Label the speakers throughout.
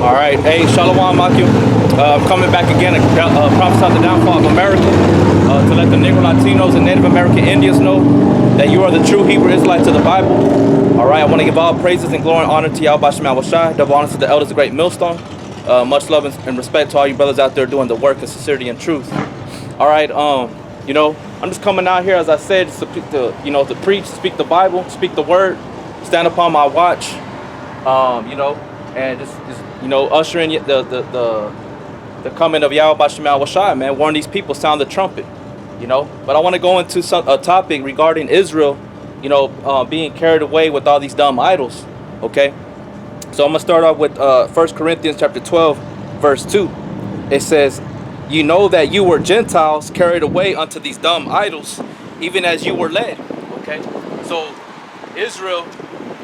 Speaker 1: All right. Hey, Shalom, Makim. Coming back again to prophesy the downfall of America, to let the Negro Latinos and Native American Indians know that you are the true Hebrew Israelites of the Bible. All right. I want to give all praises and glory and honor to Yahweh Shema Washai, double honors to the elders of Great Millstone. Much love and respect to all you brothers out there doing the work in sincerity and truth. All right. I'm just coming out here, as I said, to preach, speak the Bible, speak the word, stand upon my watch, and just usher in the coming of Yahweh Shema Washai, man. Warn these people, sound the trumpet, But I want to go into a topic regarding Israel, being carried away with all these dumb idols, okay? So I'm going to start off with 1 Corinthians chapter 12, verse 2. It says, "You know that you were Gentiles carried away unto these dumb idols, even as you were led." Okay? So Israel,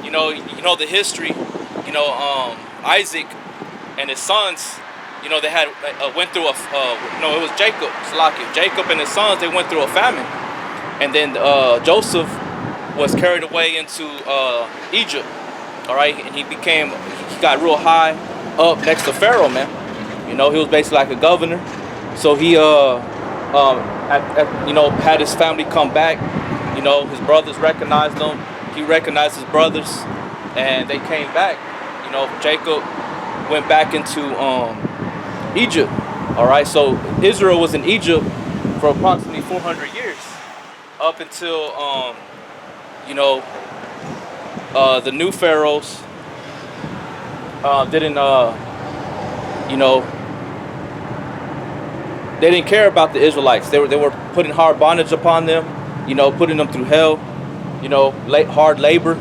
Speaker 1: the history, Isaac and his sons, they had went through it was Jacob, Jacob and his sons, they went through a famine. And then Joseph was carried away into Egypt. All right? And he got real high up next to Pharaoh, man. He was basically like a governor. So he had his family come back. His brothers recognized him. He recognized his brothers, and they came back. Jacob went back into Egypt. All right, so Israel was in Egypt for approximately 400 years, up until the new pharaohs they didn't care about the Israelites. They were putting hard bondage upon them, putting them through hell, hard labor,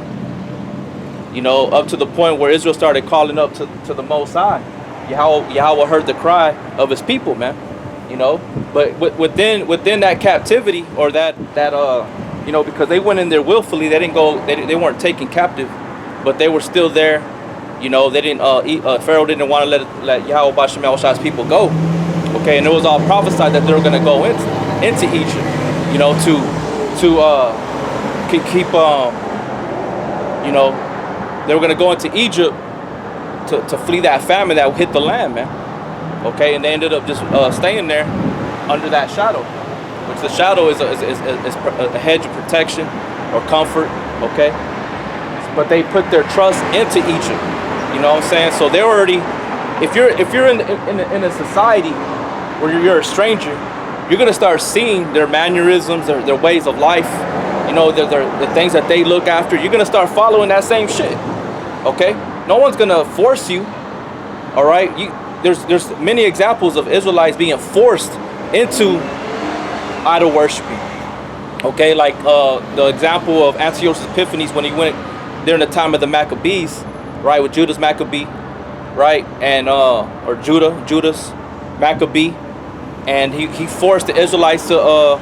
Speaker 1: up to the point where Israel started calling up to the Most High. Yahweh heard the cry of his people, man. But within that captivity, or that because they went in there willfully, they didn't go, they weren't taken captive, but they were still there. They didn't. Pharaoh didn't want to let Yahweh Basham Shai's people go. Okay, and it was all prophesied that they were going to go into Egypt, to keep they were going to go into Egypt to flee that famine that hit the land, man. Okay, and they ended up just staying there under that shadow, which the shadow is a hedge of protection or comfort. Okay, but they put their trust into Egypt. You know what I'm saying? So they're already, if you're in a society where you're a stranger, you're gonna start seeing their mannerisms, their ways of life, the things that they look after. You're gonna start following that same shit. Okay? No one's gonna force you. All right? There's many examples of Israelites being forced into idol worshiping. Okay, like the example of Antiochus Epiphanes when he went during the time of the Maccabees, right, with Judas Maccabee, right, and or Judas Maccabee, and he forced the Israelites to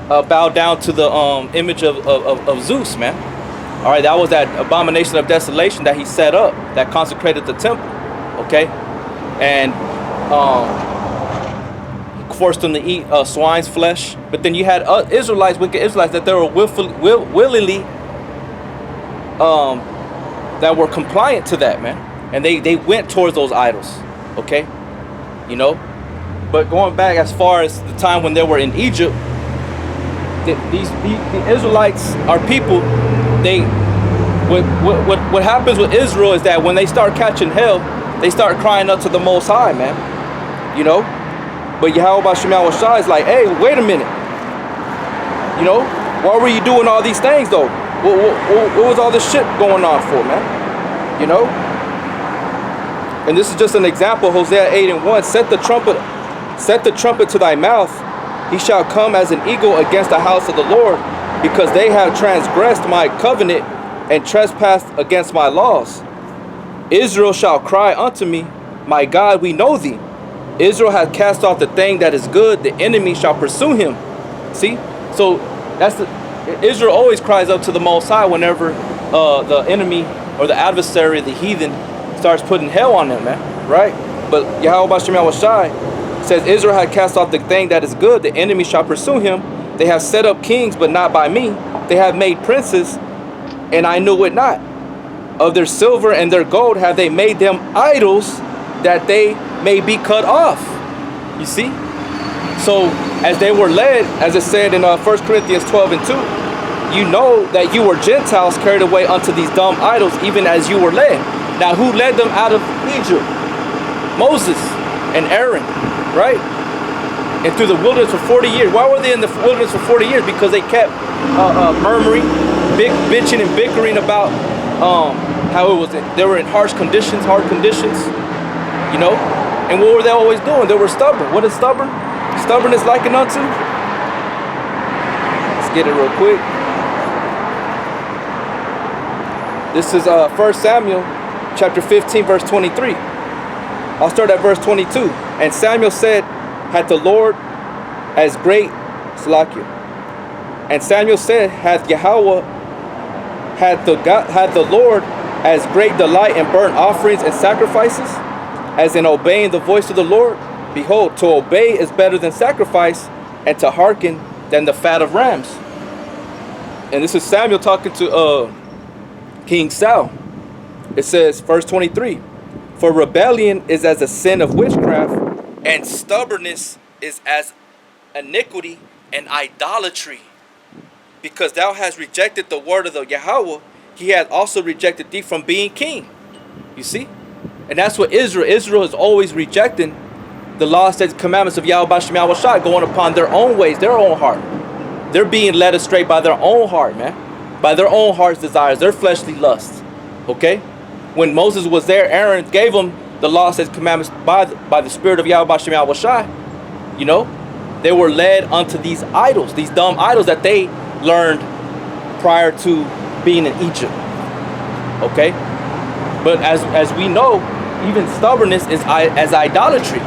Speaker 1: bow down to the image of Zeus, man. All right, that was that abomination of desolation that he set up, that consecrated the temple. Okay, and forced them to eat swine's flesh. But then you had Israelites, wicked Israelites, that they were willingly that were compliant to that, man, and they went towards those idols. Okay, but going back as far as the time when they were in Egypt, the Israelites are people. What happens with Israel is that when they start catching hell, they start crying up to the Most High, man. But Yahweh Shema Shai is like, hey, wait a minute. Why were you doing all these things though? What was all this shit going on for, man? And this is just an example. Hosea 8:1. Set the trumpet to thy mouth. He shall come as an eagle against the house of the Lord, because they have transgressed my covenant and trespassed against my laws. Israel shall cry unto me, my God, we know thee. Israel hath cast off the thing that is good, the enemy shall pursue him. See? So Israel always cries up to the Most High whenever the enemy or the adversary, the heathen, starts putting hell on them, man. Right? But Yahweh Shema Shai says, Israel had cast off the thing that is good, the enemy shall pursue him. They have set up kings, but not by me. They have made princes, and I knew it not. Of their silver and their gold have they made them idols, that they may be cut off. You see? So as they were led, as it said in 1 Corinthians 12 and 2, you know that you were Gentiles carried away unto these dumb idols, even as you were led. Now who led them out of Egypt? Moses and Aaron, right? And through the wilderness for 40 years. Why were they in the wilderness for 40 years? Because they kept murmuring, bitching and bickering about how it was. They were in harsh conditions, hard conditions, you know. And what were they always doing? They were stubborn. What is stubborn? Stubbornness likened unto? Let's get it real quick. This is 1 Samuel chapter 15 verse 23. I'll start at verse 22. And Samuel said, hath the Lord as great Salakia. And Samuel said, hath Yahweh, hath the Lord as great delight in burnt offerings and sacrifices, as in obeying the voice of the Lord? Behold, to obey is better than sacrifice, and to hearken than the fat of rams. And this is Samuel talking to King Saul. It says, verse 23, for rebellion is as a sin of witchcraft, and stubbornness is as iniquity and idolatry. Because thou hast rejected the word of the Yahweh, he hath also rejected thee from being king. You see? And that's what Israel is always rejecting the laws, statutes, commandments of Yahweh Bashem Yahweh Shai, going upon their own ways, their own heart. They're being led astray by their own heart, man. By their own heart's desires, their fleshly lusts. Okay? When Moses was there, Aaron gave them the laws, statutes, commandments by the spirit of Yahweh Bashem Yahweh Shai. You know? They were led unto these idols, these dumb idols that they learned prior to being in Egypt. Okay? But as we know, even stubbornness is as idolatry.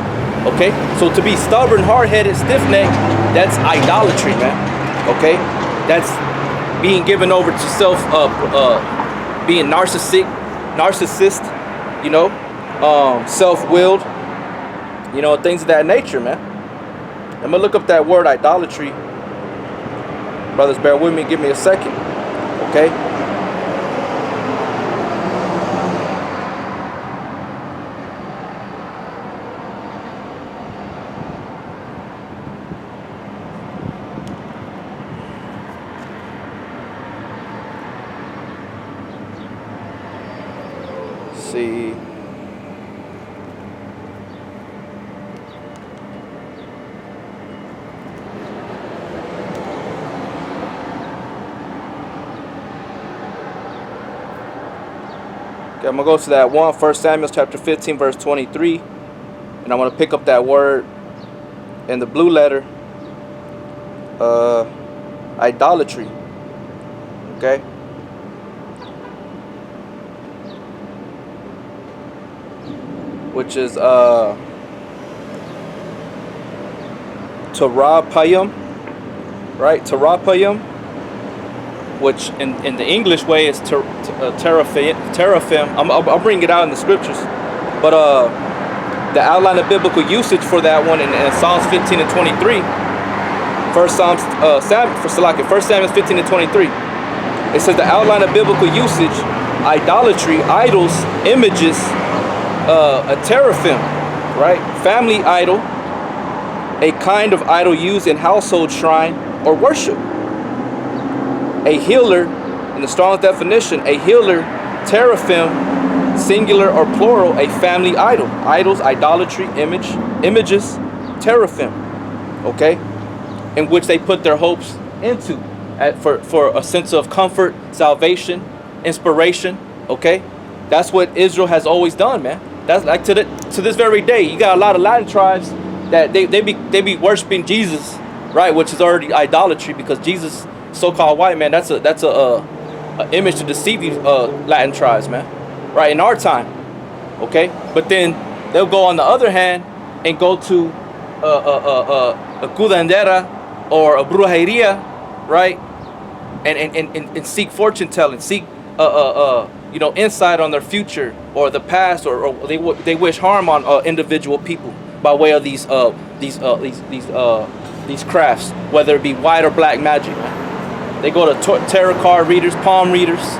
Speaker 1: Okay? So to be stubborn, hard-headed, stiff-necked, that's idolatry, man. Okay? That's being given over to self, being narcissist, you know, self-willed, you know, things of that nature, man. I'm gonna look up that word idolatry. Brothers, bear with me, give me a second. Okay? See. Okay, I'm gonna go to that 1 Samuel chapter 15 verse 23, and I'm gonna pick up that word in the blue letter, idolatry. Okay. Which is Terapayim, right? Terapayim, which in the English way is teraphim. I'll bring it out in the scriptures, but the outline of biblical usage for that one in Psalms 15 and 23, First Samuel 15 and 23. It says the outline of biblical usage: idolatry, idols, images. A teraphim, right? Family idol, a kind of idol used in household shrine or worship. A healer, in the strongest definition, a healer, teraphim, singular or plural, a family idol. Idols, idolatry, images, teraphim, okay? In which they put their hopes into for a sense of comfort, salvation, inspiration, okay? That's what Israel has always done, man. That's like to this very day. You got a lot of Latin tribes that they be worshiping Jesus, right? Which is already idolatry, because Jesus, so-called white man, that's a image to deceive these Latin tribes, man. Right, in our time, okay. But then they'll go on the other hand and go to a curandera or a brujeria, right? And seek fortune telling, seek you know, insight on their future or the past, or they wish harm on individual people by way of these crafts, whether it be white or black magic. They go to tarot card readers, palm readers.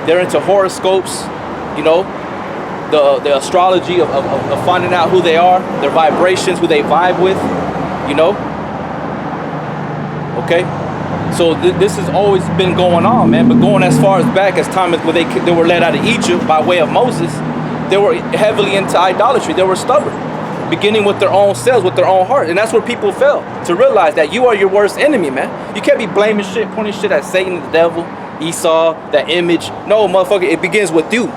Speaker 1: They're into horoscopes, you know, the astrology of finding out who they are, their vibrations, who they vibe with, you know. Okay, so this has always been going on, man. But going as far as back as time as when they were led out of Egypt by way of Moses, they were heavily into idolatry. They were stubborn, beginning with their own selves, with their own heart. And that's where people fail to realize that you are your worst enemy, man. You can't be blaming shit, pointing shit at Satan, the devil, Esau, that image. No, motherfucker, it begins with you,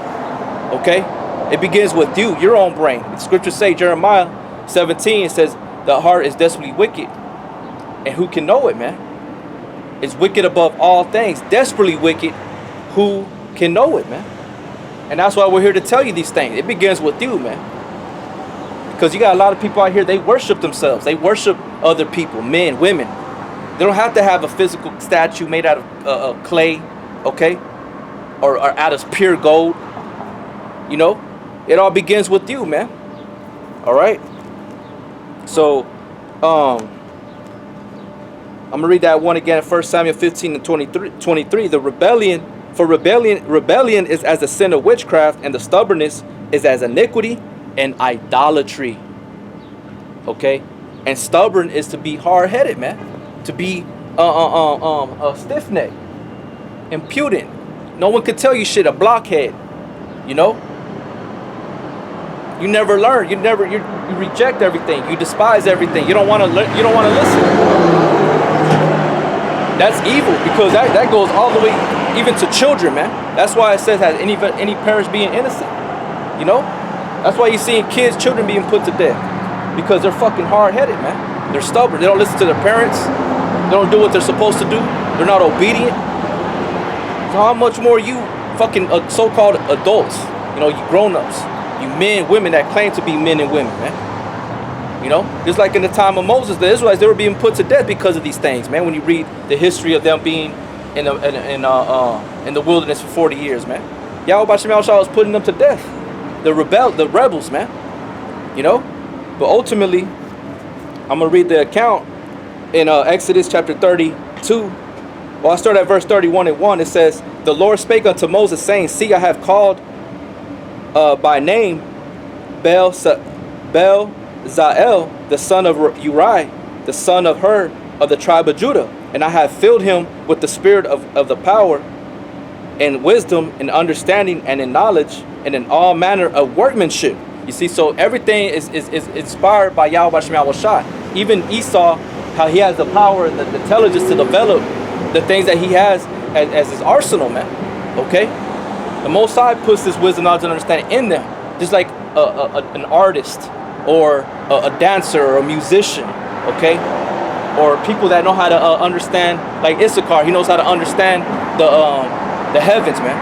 Speaker 1: okay? It begins with you, your own brain. The scriptures say, Jeremiah 17, it says, the heart is desperately wicked. And who can know it, man? It's wicked above all things, desperately wicked. Who can know it, man? And that's why we're here to tell you these things. It begins with you, man. Because you got a lot of people out here, they worship themselves. They worship other people, men, women. They don't have to have a physical statue made out of clay, okay? Or out of pure gold. You know? It all begins with you, man. All right? So, I'm going to read that one again, 1 Samuel 15 and 23. The rebellion is as the sin of witchcraft, and the stubbornness is as iniquity and idolatry. Okay? And stubborn is to be hard-headed, man. To be stiff-necked, impudent. No one could tell you shit, a blockhead. You know? You never learn. You reject everything. You despise everything. You don't want to listen. That's evil, because that goes all the way even to children, man. That's why it says, has any parents being innocent? You know? That's why you're seeing children being put to death, because they're fucking hard-headed, man. They're stubborn. They don't listen to their parents. They don't do what they're supposed to do. They're not obedient. So how much more you fucking so-called adults, you know, you grown-ups, you men, women that claim to be men and women, man. You know, just like in the time of Moses, the Israelites, they were being put to death because of these things, man. When you read the history of them being in the wilderness for 40 years, man, Yahweh Shem Shah was putting them to death. The rebels, man. You know, but ultimately, I'm gonna read the account in Exodus chapter 32. Well, I start at verse 31 and 1. It says, "The Lord spake unto Moses, saying, See, I have called by name Bezalel, the son of Uri, the son of Hur, of the tribe of Judah, and I have filled him with the spirit of the power and wisdom and understanding and in knowledge and in all manner of workmanship." You see, so everything is inspired by Yahweh Shem Shah. Even Esau, how he has the power and the intelligence to develop the things that he has as his arsenal, man. Okay? The Most High puts this wisdom, knowledge, and understanding in them. Just like an artist or a dancer or a musician, okay? Or people that know how to understand, like Issachar, he knows how to understand the heavens, man.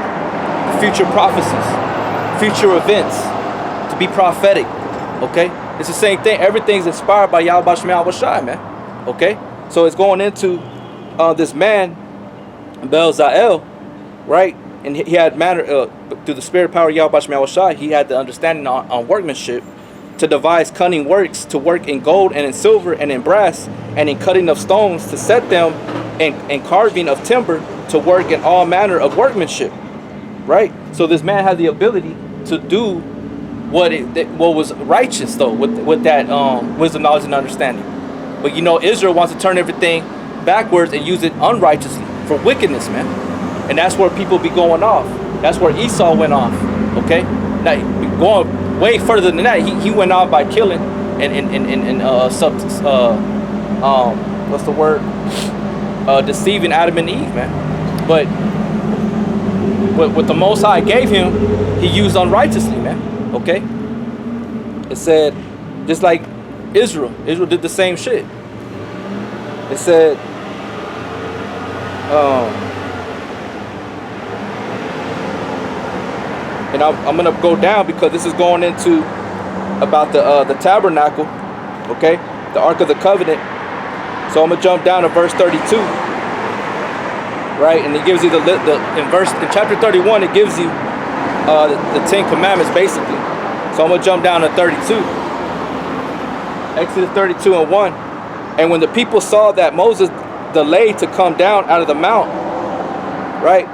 Speaker 1: The future prophecies, future events, to be prophetic, okay? It's the same thing. Everything's inspired by Yahweh Shem Shai, man, okay? So it's going into this man, Bezalel, right? And he had through the spirit power of Yahweh Shem Shai, he had the understanding on workmanship, to devise cunning works, to work in gold and in silver and in brass and in cutting of stones, to set them and carving of timber, to work in all manner of workmanship, right? So this man had the ability to do what was righteous, though, with that wisdom, knowledge, and understanding. But you know, Israel wants to turn everything backwards and use it unrighteously for wickedness, man. And that's where people be going off. That's where Esau went off, okay? Now, going way further than that, he went off by killing what's the word? Deceiving Adam and Eve, man. But what the Most High gave him, he used unrighteously, man. Okay? It said, just like Israel did the same shit. It said, and I'm gonna go down because this is going into about the tabernacle, okay, the Ark of the Covenant. So I'm gonna jump down to verse 32, right? And it gives you in chapter 31, it gives you the 10 Commandments basically. So I'm gonna jump down to 32, Exodus 32 and 1. And when the people saw that Moses delayed to come down out of the mount, right,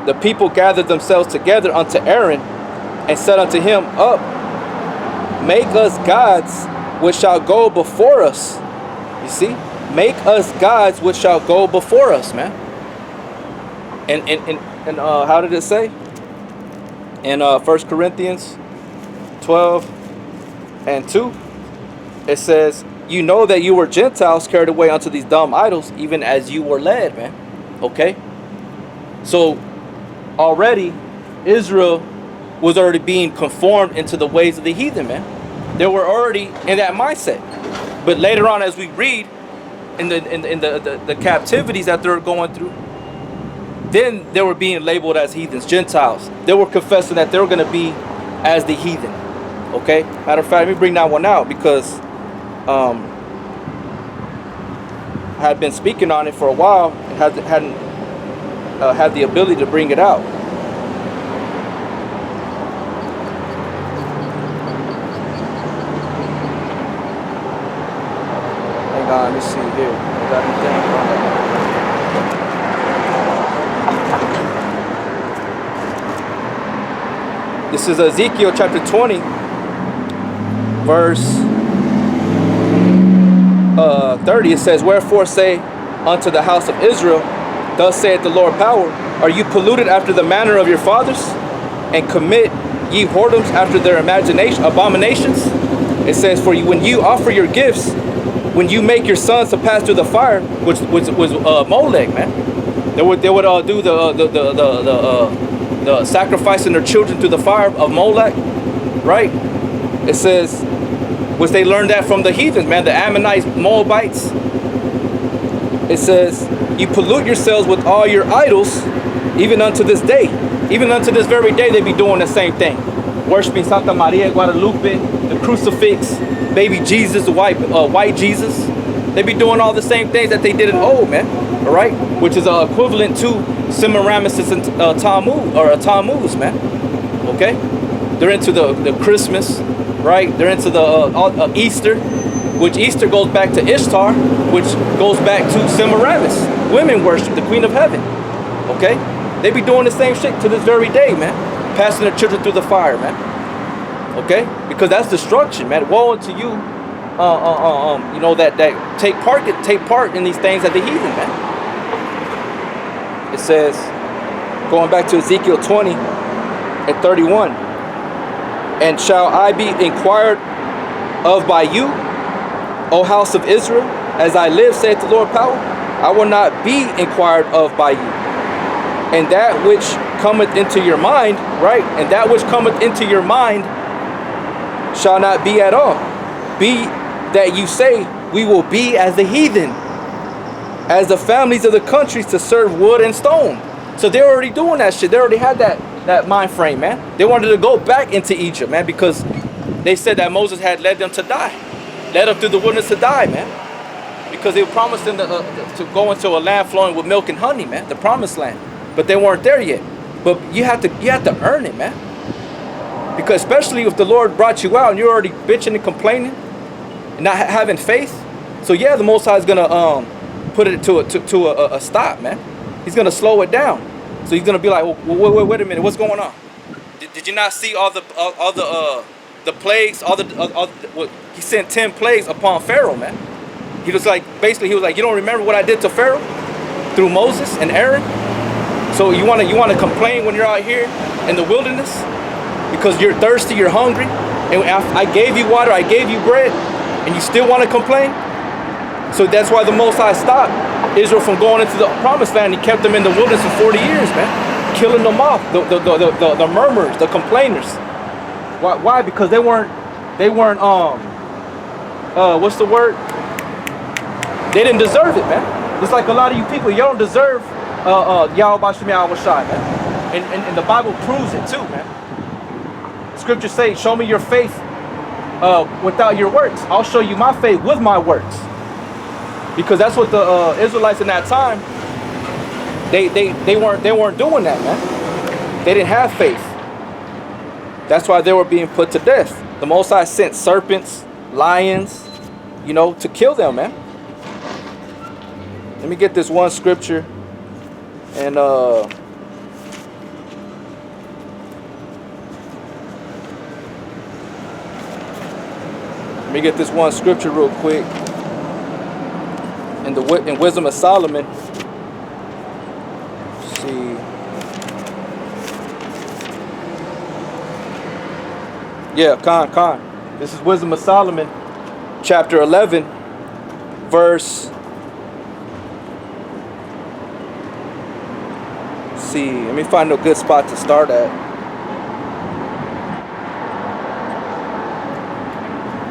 Speaker 1: the people gathered themselves together unto Aaron and said unto him, Up, make us gods which shall go before us. You see? Make us gods which shall go before us, man. And how did it say? In 1 Corinthians 12:2, it says, you know that you were Gentiles carried away unto these dumb idols, even as you were led, man. Okay? So already Israel was already being conformed into the ways of the heathen, man. They were already in that mindset. But later on, as we read in the captivities that they're going through, then they were being labeled as heathens, Gentiles. They were confessing that they were going to be as the heathen. Okay? Matter of fact, let me bring that one out, because I had been speaking on it for a while and hadn't had the ability to bring it out. Hang on, let me see here. I got anything? This is Ezekiel chapter 20, verse 30. It says, wherefore say unto the house of Israel, thus saith the Lord power, are you polluted after the manner of your fathers, and commit ye whoredoms after their abominations? It says, for you, when you offer your gifts, when you make your sons to pass through the fire, which was Molech, man. They would do the sacrificing their children through the fire of Molech, right? It says, which they learned that from the heathens, man, the Ammonites, Moabites. It says, you pollute yourselves with all your idols, even unto this day. Even unto this very day, they be doing the same thing. Worshiping Santa Maria Guadalupe, the crucifix, baby Jesus, the white Jesus. They be doing all the same things that they did in old, man. All right? Which is equivalent to Semiramis and Tammuz, man. Okay? They're into the Christmas, right? They're into the Easter, which Easter goes back to Ishtar, which goes back to Semiramis. Women worship the Queen of Heaven. Okay? They be doing the same shit to this very day, man. Passing their children through the fire, man. Okay? Because that's destruction, man. Woe unto you, you know, that take part in these things at the heathen, man. It says, going back to Ezekiel 20:31, and shall I be inquired of by you, O house of Israel, as I live, saith the Lord power? I will not be inquired of by you. And that which cometh into your mind, right? And that which cometh into your mind shall not be at all. Be that you say, we will be as the heathen, as the families of the countries, to serve wood and stone. So they're already doing that shit. They already had that mind frame, man. They wanted to go back into Egypt, man, because they said that Moses had led them to die. Led them through the wilderness to die, man. Because they promised them to go into a land flowing with milk and honey, man. The promised land. But they weren't there yet. But you have to earn it, man. Because especially if the Lord brought you out and you're already bitching and complaining and not having faith. So yeah, the Most High is going to put it to a stop, man. He's going to slow it down. So he's going to be like, well, wait a minute, what's going on? Did you not see all the plagues? He sent 10 plagues upon Pharaoh, man. He was like, basically, he was like, you don't remember what I did to Pharaoh through Moses and Aaron? So you want to complain when you're out here in the wilderness because you're thirsty, you're hungry, and I gave you water, I gave you bread, and you still want to complain? So that's why the Most High stopped Israel from going into the promised land. He kept them in the wilderness for 40 years, man, killing them off, the murmurers, the complainers. Why? Because they weren't what's the word? They didn't deserve it, man. It's like a lot of you people, you don't deserve Yahweh Bashim Yahweh Shai, man. And the Bible proves it too, man. Scripture says, show me your faith without your works. I'll show you my faith with my works. Because that's what the Israelites in that time, they weren't doing that, man. They didn't have faith. That's why they were being put to death. The Most High sent serpents, lions, you know, to kill them, man. Let me get this one scripture. And Let me get this one scripture real quick. In Wisdom of Solomon. Let's see. Yeah, Khan. This is Wisdom of Solomon, chapter 11, verse. Let's see. Let me find a good spot to start at.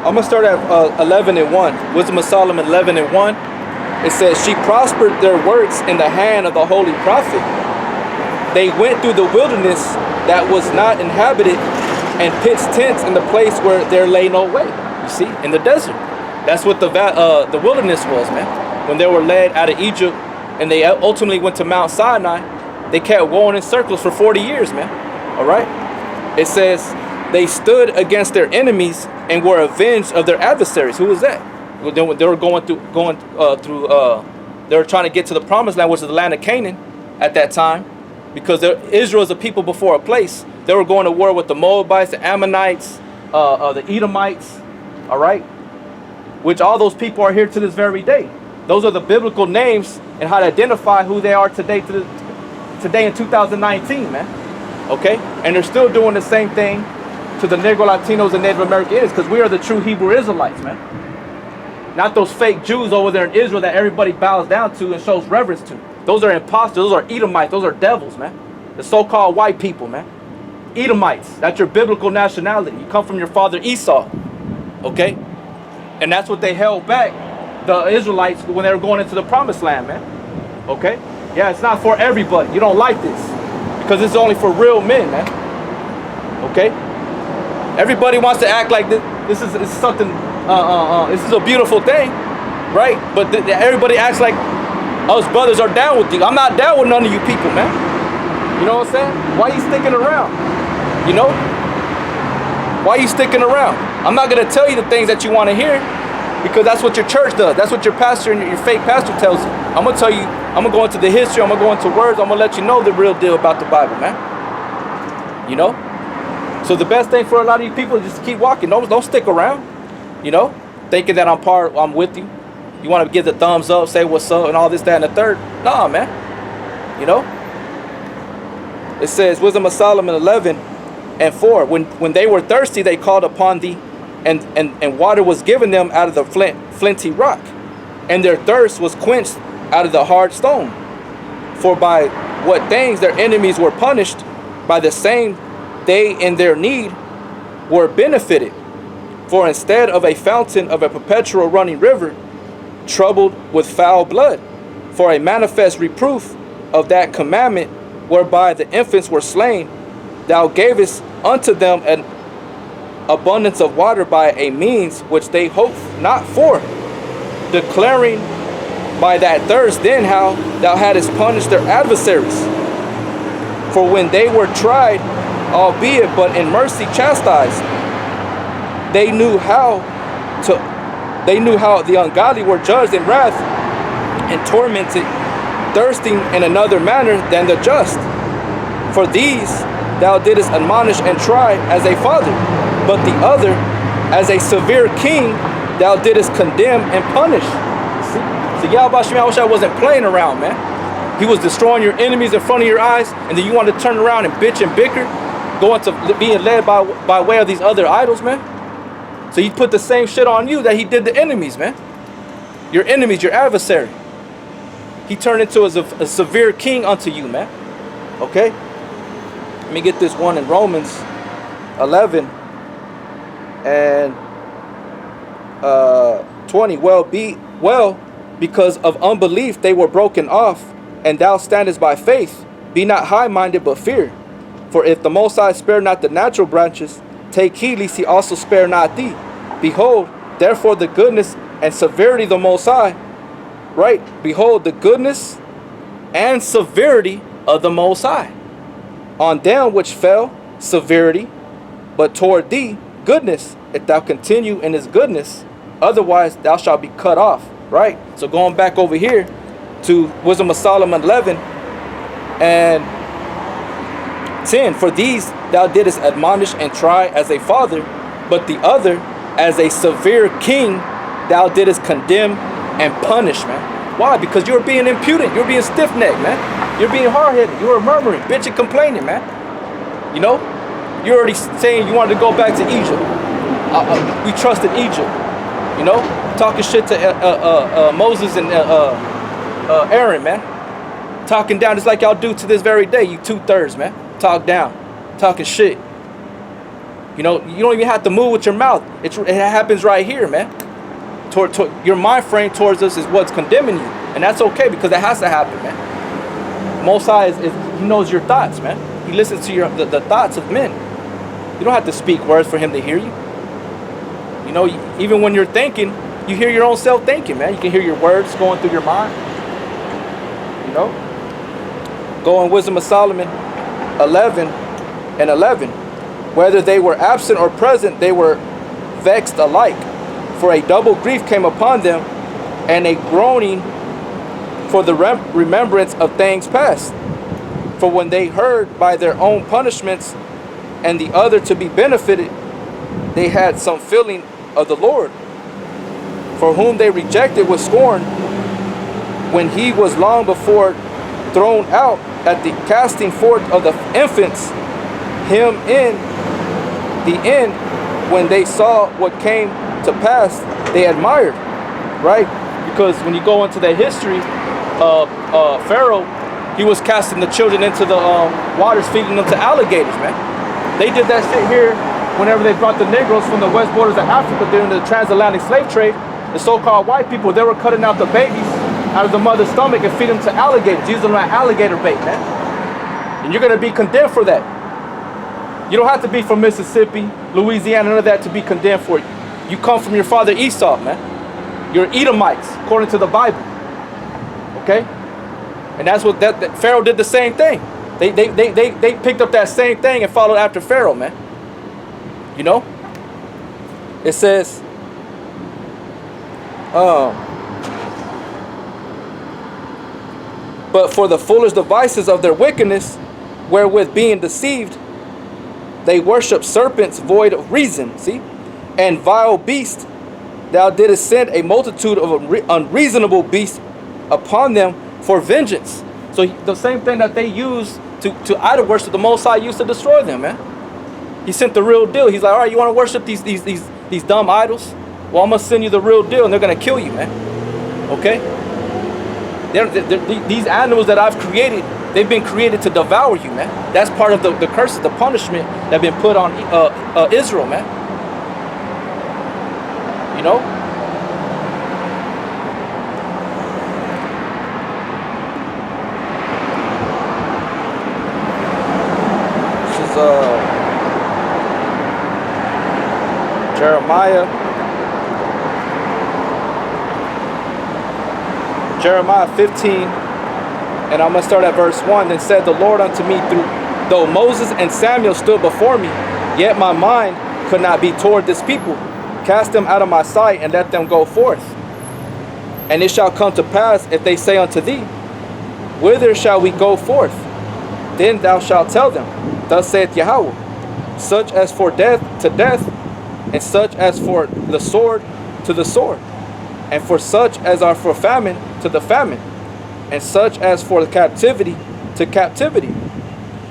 Speaker 1: I'm going to start at 11:1. Wisdom of Solomon 11:1. It says, she prospered their works in the hand of the holy prophet. They went through the wilderness that was not inhabited and pitched tents in the place where there lay no way. You see, in the desert. That's what the wilderness was, man. When they were led out of Egypt and they ultimately went to Mount Sinai, they kept going in circles for 40 years, man. All right? It says, they stood against their enemies and were avenged of their adversaries. Who was that? They were they were trying to get to the promised land, which is the land of Canaan at that time, because Israel is a people before a place. They were going to war with the Moabites, the Ammonites, the Edomites, all right? Which all those people are here to this very day. Those are the biblical names and how to identify who they are today in 2019, man. Okay? And they're still doing the same thing to the Negro Latinos and Native Americans, because we are the true Hebrew Israelites, man. Not those fake Jews over there in Israel that everybody bows down to and shows reverence to. Those are imposters. Those are Edomites. Those are devils, man. The so-called white people, man. Edomites. That's your biblical nationality. You come from your father Esau. Okay? And that's what they held back the Israelites when they were going into the promised land, man. Okay? Yeah, it's not for everybody. You don't like this. Because it's only for real men, man. Okay? Everybody wants to act like this is something, this is a beautiful thing, right? But everybody acts like us brothers are down with you. I'm not down with none of you people, man. You know what I'm saying? Why are you sticking around? You know? Why are you sticking around? I'm not going to tell you the things that you want to hear, because that's what your church does. That's what your pastor and your fake pastor tells you. I'm going to tell you, I'm going to go into the history, I'm going to go into words, I'm going to let you know the real deal about the Bible, man. You know? So the best thing for a lot of you people is just keep walking. Don't stick around, you know, thinking that I'm with you. You want to give the thumbs up, say what's up, and all this, that, and the third. Nah, man. You know. It says, Wisdom of Solomon 11:4. When they were thirsty, they called upon thee, and water was given them out of the flinty rock, and their thirst was quenched out of the hard stone. For by what things their enemies were punished, by the same they in their need were benefited. For instead of a fountain of a perpetual running river, troubled with foul blood, for a manifest reproof of that commandment whereby the infants were slain, thou gavest unto them an abundance of water by a means which they hoped not for, declaring by that thirst then how thou hadst punished their adversaries. For when they were tried, albeit but in mercy chastised, they knew how the ungodly were judged in wrath and tormented, thirsting in another manner than the just. For these thou didst admonish and try as a father, but the other, as a severe king, thou didst condemn and punish. See, Yahweh Shemi, I wish I wasn't playing around, man. He was destroying your enemies in front of your eyes, and then you want to turn around and bitch and bicker, going to being led by way of these other idols, man. So he put the same shit on you that he did the enemies, man. Your enemies, your adversary. He turned into a severe king unto you, man. Okay? Let me get this one in Romans 11 and 20. Well, because of unbelief they were broken off, and thou standest by faith. Be not high-minded, but fear. For if the Most High spare not the natural branches, take heed lest he also spare not thee. Behold, therefore the goodness and severity of the Most High, right? Behold the goodness and severity of the Most High. On them which fell, severity, but toward thee, goodness, if thou continue in his goodness, otherwise thou shalt be cut off, right? So going back over here to Wisdom of Solomon 11 and 10. For these thou didst admonish and try as a father, but the other, as a severe king, thou didst condemn and punish, man. Why? Because you're being impudent. You're being stiff-necked, man. You're being hard-headed. You're murmuring, bitching, complaining, man. You know? You're already saying you wanted to go back to Egypt. We trusted Egypt. You know? Talking shit to Moses and Aaron, man. Talking down just like y'all do to this very day, you 2/3, man. Talk down. Talking shit. You know, you don't even have to move with your mouth. It happens right here, man. Your mind frame towards us is what's condemning you. And that's okay because it has to happen, man. Most High he knows your thoughts, man. He listens to the thoughts of men. You don't have to speak words for him to hear you. You know, even when you're thinking, you hear your own self thinking, man. You can hear your words going through your mind. You know? Go in Wisdom of Solomon 11:11. Whether they were absent or present, they were vexed alike. For a double grief came upon them, and a groaning for the remembrance of things past. For when they heard by their own punishments and the other to be benefited, they had some feeling of the Lord, for whom they rejected with scorn, when he was long before thrown out at the casting forth of the infants, him in the end, when they saw what came to pass, they admired, right? Because when you go into the history of Pharaoh, he was casting the children into the waters, feeding them to alligators, man. They did that shit here whenever they brought the Negroes from the west borders of Africa during the transatlantic slave trade. The so-called white people, they were cutting out the babies out of the mother's stomach and feeding them to alligators, using them like alligator bait, man. And you're gonna be condemned for that. You don't have to be from Mississippi, Louisiana, none of that to be condemned for it. You come from your father Esau, man. You're Edomites, according to the Bible. Okay? And that's what that Pharaoh did the same thing. They picked up that same thing and followed after Pharaoh, man. You know? It says, but for the foolish devices of their wickedness, wherewith being deceived, they worship serpents void of reason. See? And vile beasts, thou didst send a multitude of unreasonable beasts upon them for vengeance. So the same thing that they use to idol worship, the Most High used to destroy them, man. He sent the real deal. He's like, all right, you want to worship these dumb idols? Well, I'm gonna send you the real deal, and they're gonna kill you, man. Okay? These animals that I've created, they've been created to devour you, man. That's part of the curses, the punishment that have been put on Israel, man. You know? This is Jeremiah 15, and I'm going to start at verse 1. Then said the Lord unto me, though Moses and Samuel stood before me, yet my mind could not be toward this people. Cast them out of my sight, and let them go forth. And it shall come to pass, if they say unto thee, whither shall we go forth? Then thou shalt tell them, thus saith Yahweh, such as for death to death, and such as for the sword to the sword, and for such as are for famine to the famine, and such as for the captivity to captivity.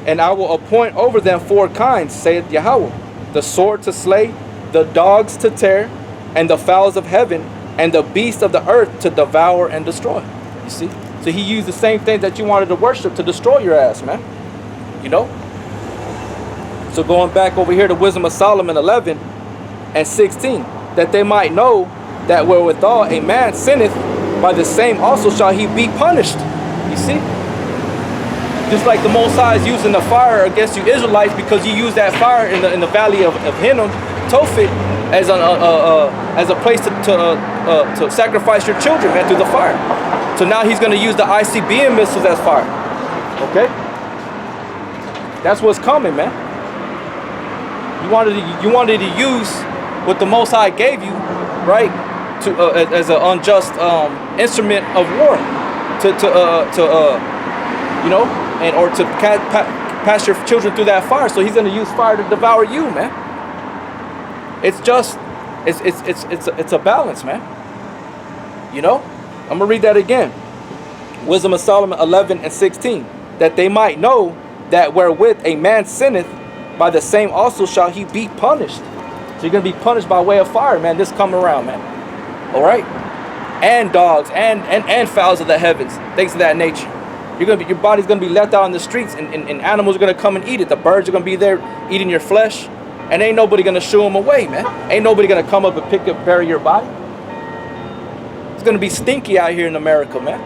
Speaker 1: And I will appoint over them 4 kinds, saith Yahweh, the sword to slay, the dogs to tear, and the fowls of heaven, and the beasts of the earth to devour and destroy. You see? So he used the same thing that you wanted to worship to destroy your ass, man. You know? So going back over here to Wisdom of Solomon 11:16, that they might know that wherewithal a man sinneth, by the same also shall he be punished. You see? Just like the Most High is using the fire against you Israelites, because you use that fire in the valley of Hinnom, Tophet, as a place to sacrifice your children, man, through the fire. So now he's going to use the ICBM missiles as fire. Okay? That's what's coming, man. You wanted to use what the Most High gave you, right, to as an unjust instrument of war, you know, and or to pass your children through that fire. So he's going to use fire to devour you, man. It's just It's a balance, man. You know, I'm gonna read that again. Wisdom of Solomon 11:16, that they might know that wherewith a man sinneth, by the same also shall he be punished. So you're gonna be punished by way of fire, man. This come around, man. All right, and dogs and fowls of the heavens, things of that nature. Your body's gonna be left out on the streets, and animals are gonna come and eat it. The birds are gonna be there eating your flesh, and ain't nobody gonna shoo them away, man. Ain't nobody gonna come up and pick up, bury your body. It's gonna be stinky out here in America, man.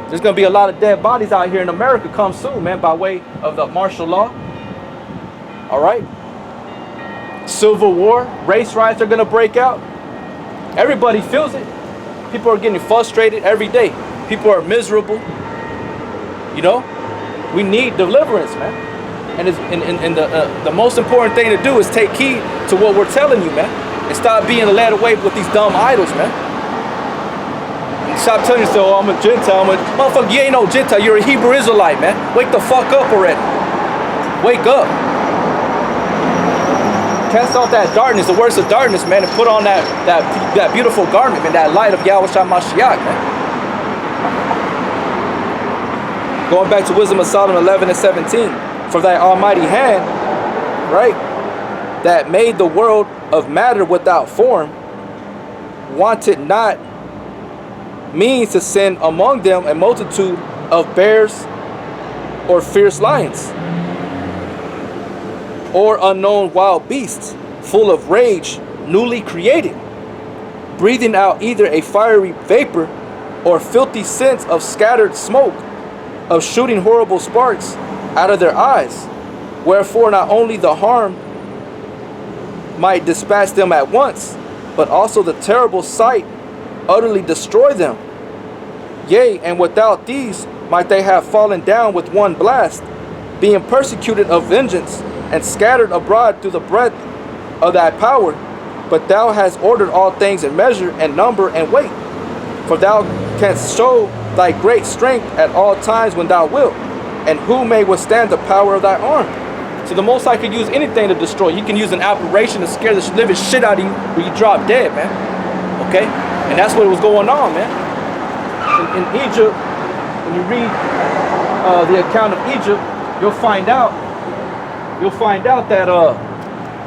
Speaker 1: There's gonna be a lot of dead bodies out here in America come soon, man, by way of the martial law. All right. Civil war, race riots are gonna break out. Everybody feels it. People are getting frustrated every day. People are miserable. You know, we need deliverance, man. And the most important thing to do is take heed to what we're telling you, man, and stop being led away with these dumb idols, man. And stop telling yourself, oh, I'm a Gentile. Motherfucker, you ain't no Gentile. You're a Hebrew Israelite, man. Wake the fuck up already. Wake up. Cast off that darkness, the works of darkness, man, and put on that beautiful garment, man, that light of Yahushua Mashiach, man. Going back to Wisdom of Solomon 11:17, for thy almighty hand, right, that made the world of matter without form, wanted not means to send among them a multitude of bears or fierce lions, or unknown wild beasts, full of rage, newly created, breathing out either a fiery vapor or filthy scents of scattered smoke, of shooting horrible sparks out of their eyes. Wherefore not only the harm might dispatch them at once, but also the terrible sight utterly destroy them. Yea, and without these might they have fallen down with one blast, being persecuted of vengeance, and scattered abroad through the breadth of thy power. But thou hast ordered all things in measure and number and weight. For thou canst show thy great strength at all times when thou wilt, and who may withstand the power of thy arm? So the Most High could use anything to destroy. He can use an apparition to scare the living shit out of you where you drop dead, man. Okay? And that's what was going on, man. In Egypt, when you read the account of Egypt, you'll find out that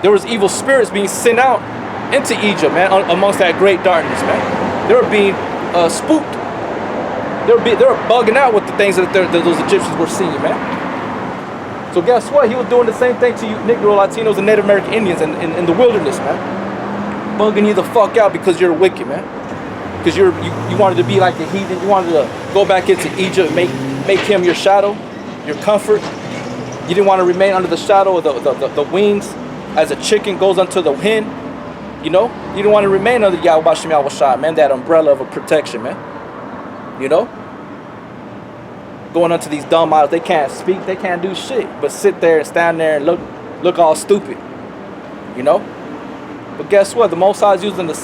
Speaker 1: there was evil spirits being sent out into Egypt, man, amongst that great darkness, man. They were being spooked. They were bugging out with the things that those Egyptians were seeing, man. So guess what? He was doing the same thing to you Negro, Latinos, and Native American Indians in the wilderness, man. Bugging you the fuck out because you're wicked, man. Because you wanted to be like a heathen. You wanted to go back into Egypt and make him your shadow, your comfort. You didn't want to remain under the shadow of the wings as a chicken goes unto the hen. You know? You didn't want to remain under Yahweh Shem Yahweh, man, that umbrella of a protection, man. You know? Going onto these dumb idols, they can't speak, they can't do shit, but sit there and stand there and look all stupid. You know? But guess what? The Most High is using the